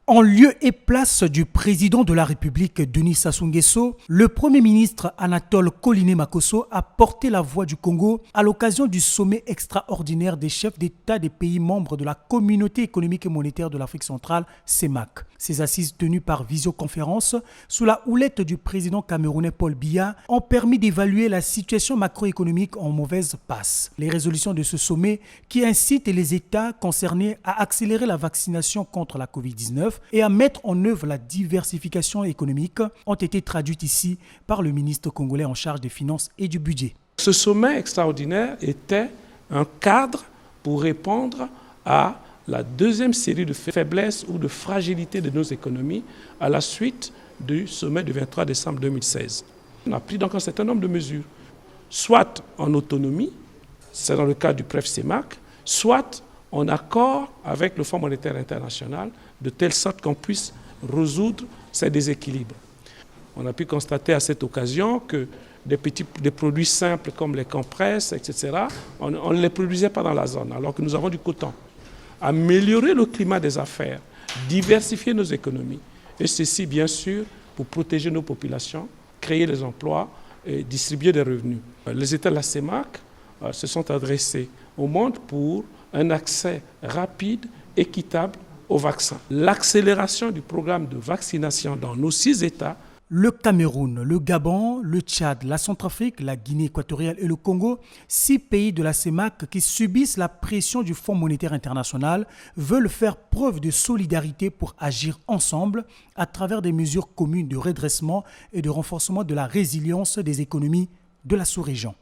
En lieu et place du président de la République, Denis Sassou Nguesso, le Premier ministre Anatole Koliné-Makosso a porté la voix du Congo à l'occasion du sommet extraordinaire des chefs d'État des pays membres de la Communauté économique et monétaire de l'Afrique centrale, CEMAC. Ces assises tenues par visioconférence sous la houlette du président camerounais Paul Biya ont permis d'évaluer la situation macroéconomique en mauvaise passe. Les résolutions de ce sommet qui incitent les États concernés à accélérer la vaccination contre la COVID-19 et à mettre en œuvre la diversification économique ont été traduites ici par le ministre congolais en charge des finances et du budget. Ce sommet extraordinaire était un cadre pour répondre à la deuxième série de faiblesses ou de fragilités de nos économies à la suite du sommet du 23 décembre 2016. On a pris donc un certain nombre de mesures, soit en autonomie, c'est dans le cas du PREF-CEMAC, soit en accord avec le Fonds monétaire international, de telle sorte qu'on puisse résoudre ces déséquilibres. On a pu constater à cette occasion que des produits simples comme les compresses, etc., on ne les produisait pas dans la zone, alors que nous avons du coton. Améliorer le climat des affaires, diversifier nos économies, et ceci, bien sûr, pour protéger nos populations, créer des emplois et distribuer des revenus. Les États de la CEMAC se sont adressés au monde pour un accès rapide, équitable au vaccin. L'accélération du programme de vaccination dans nos 6 États. Le Cameroun, le Gabon, le Tchad, la Centrafrique, la Guinée équatoriale et le Congo, 6 pays de la CEMAC qui subissent la pression du Fonds monétaire international, veulent faire preuve de solidarité pour agir ensemble à travers des mesures communes de redressement et de renforcement de la résilience des économies de la sous-région.